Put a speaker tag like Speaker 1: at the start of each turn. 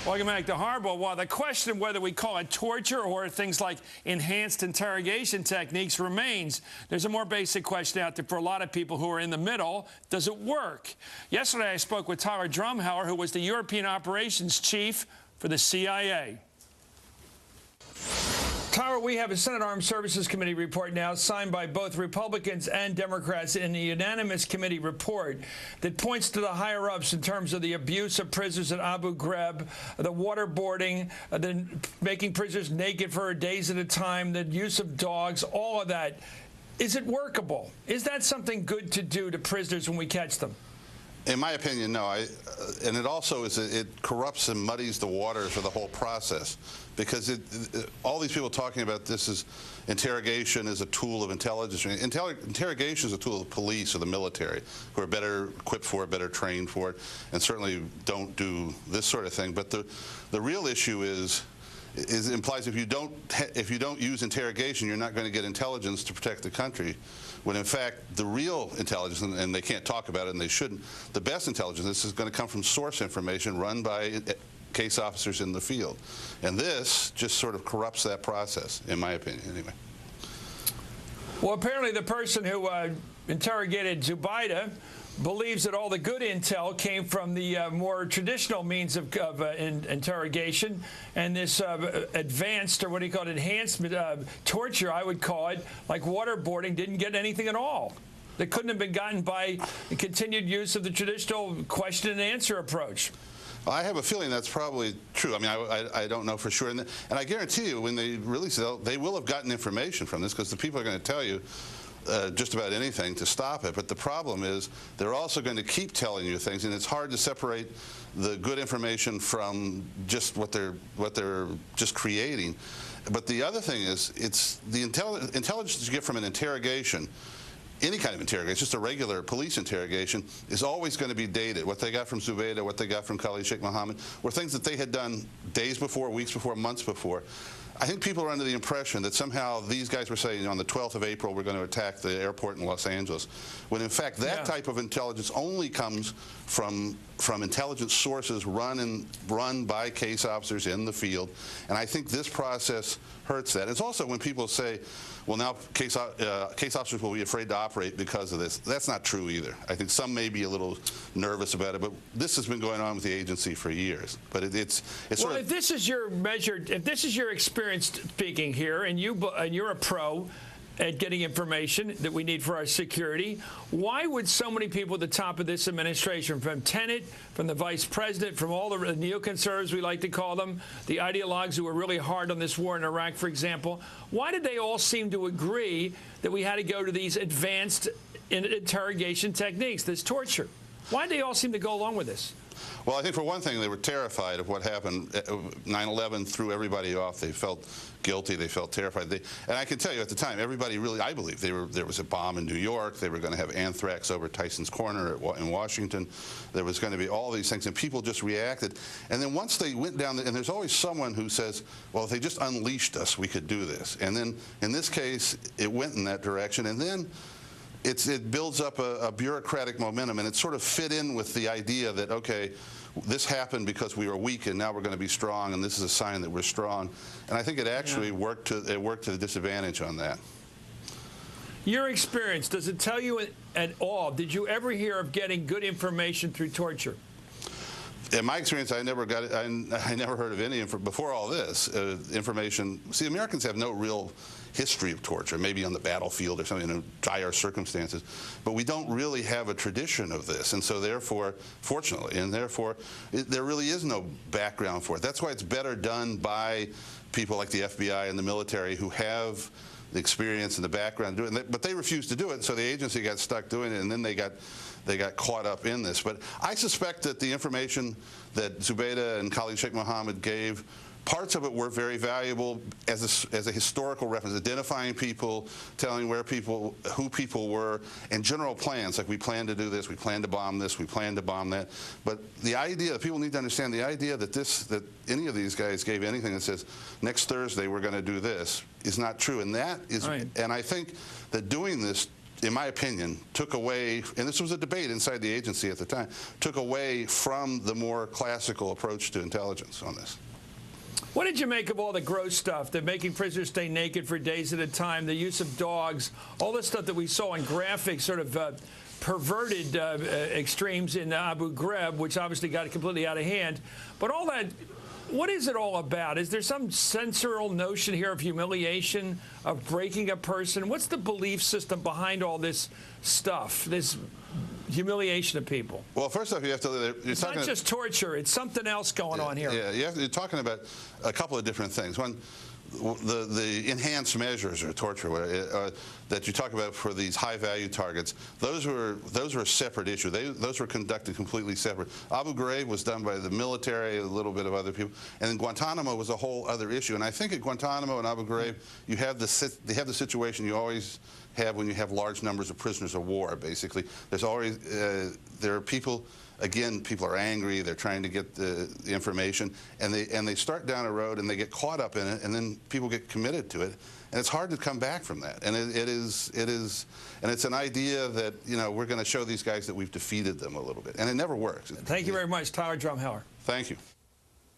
Speaker 1: Welcome back to Hardball. Well, the question of whether we call it torture or things like enhanced interrogation techniques remains. There's a more basic question out there for a lot of people who are in the middle. Does it work? Yesterday, I spoke with Tyler Drumheller, who was the European Operations Chief for the CIA. Tyler, we have a Senate Armed Services Committee report now signed by both Republicans and Democrats in a unanimous committee report that points to the higher-ups in terms of the abuse of prisoners at Abu Ghraib, the waterboarding, the making prisoners naked for days at a time, the use of dogs, all of that. Is it workable? Is that something good to do to prisoners when we catch them?
Speaker 2: In my opinion, no. And it also is, it corrupts and muddies the waters for the whole process, because all these people talking about this is interrogation is a tool of intelligence. Interrogation is a tool of the police or the military, who are better equipped for it, better trained for it, and certainly don't do this sort of thing. But the real issue implies if you don't use interrogation, you're not going to get intelligence to protect the country. When in fact the real intelligence, and they can't talk about it and they shouldn't, the best intelligence, this is going to come from source information run by case officers in the field. And this just sort of corrupts that process, in my opinion, anyway.
Speaker 1: Well, apparently the person who interrogated Zubaydah believes that all the good intel came from the more traditional means of interrogation, and this advanced, or what do you call it, enhanced torture, I would call it, like waterboarding, didn't get anything at all. That couldn't have been gotten by the continued use of the traditional question and answer approach.
Speaker 2: Well, I have a feeling that's probably true. I mean, I don't know for sure. And I guarantee you, when they release it, they will have gotten information from this, because the people are going to tell you just about anything to stop it. But the problem is they're also going to keep telling you things, and it's hard to separate the good information from just what they're just creating. But the other thing is, it's the intelligence you get from an interrogation. Any kind of interrogation, just a regular police interrogation, is always going to be dated. What they got from Zubaydah, what they got from Khalid Sheikh Mohammed, were things that they had done days before, weeks before, months before. I think people are under the impression that somehow these guys were saying on the 12th of April we're going to attack the airport in Los Angeles, when in fact that type of intelligence only comes from intelligence sources run by case officers in the field. And I think this process hurts that. It's also when people say, well, now case officers will be afraid to operate because of this. That's not true either. I think some may be a little nervous about it, but this has been going on with the agency for years. But it's
Speaker 1: well,
Speaker 2: sort of,
Speaker 1: if this is your measured, if this is your experience speaking here, and you're a pro at getting information that we need for our security, why would so many people at the top of this administration, from Tenet, from the vice president, from all the neoconservatives, we like to call them, the ideologues who were really hard on this war in Iraq, for example, why did they all seem to agree that we had to go to these advanced interrogation techniques, this torture? Why did they all seem to go along with this?
Speaker 2: well, I think for one thing, they were terrified of what happened. 9/11 threw everybody off. They felt guilty. They felt terrified. And I can tell you at the time, everybody really, I believe, there was a bomb in New York. They were going to have anthrax over Tyson's Corner in Washington. There was going to be all these things, and people just reacted. And then once they went down, and there's always someone who says, well, if they just unleashed us, we could do this. And then in this case, it went in that direction. And then it builds up a bureaucratic momentum, and it sort of fit in with the idea that, okay, this happened because we were weak, and now we're going to be strong, and this is a sign that we're strong. And I think it actually worked to the disadvantage on that.
Speaker 1: Your experience, does it tell you at all, did you ever hear of getting good information through torture?
Speaker 2: In my experience, I never got it. I never heard of any before all this information. See, Americans have no real history of torture, maybe on the battlefield or something in dire circumstances, but we don't really have a tradition of this, and so therefore, fortunately, and therefore, there really is no background for it. That's why it's better done by people like the FBI and the military who have the experience and the background doing it, but they refused to do it, so the agency got stuck doing it, and then they got caught up in this. But I suspect that the information that Zubaydah and Khalid Sheikh Mohammed gave, parts of it were very valuable as a historical reference, identifying people, telling who people were, and general plans, like we plan to do this, we plan to bomb this, we plan to bomb that. But the idea, people need to understand the idea that any of these guys gave anything that says, next Thursday we're going to do this, is not true. And that is, and I think that doing this in my opinion, took away, and this was a debate inside the agency at the time, took away from the more classical approach to intelligence on this.
Speaker 1: What did you make of all the gross stuff, the making prisoners stay naked for days at a time, the use of dogs, all the stuff that we saw in graphic sort of perverted extremes in Abu Ghraib, which obviously got completely out of hand. But all that, what is it all about? Is there some sensorial notion here of humiliation, of breaking a person? What's the belief system behind all this stuff, this humiliation of people?
Speaker 2: Well, first off, you have to...
Speaker 1: It's not just torture. It's something else going on here.
Speaker 2: Yeah, you're talking about a couple of different things. One, the enhanced measures or torture that you talk about for these high-value targets, those were a separate issue. Those were conducted completely separate. Abu Ghraib was done by the military, a little bit of other people, and then Guantanamo was a whole other issue. And I think at Guantanamo and Abu Ghraib, they have the situation you always have when you have large numbers of prisoners of war. Basically, there's always there are people. Again, people are angry. They're trying to get the information, and they start down a road and they get caught up in it, and then people get committed to it, and it's hard to come back from that. And it's an idea that, you know, we're going to show these guys that we've defeated them a little bit, and it never works.
Speaker 1: Thank you very much, Tyler Drumheller.
Speaker 2: Thank you.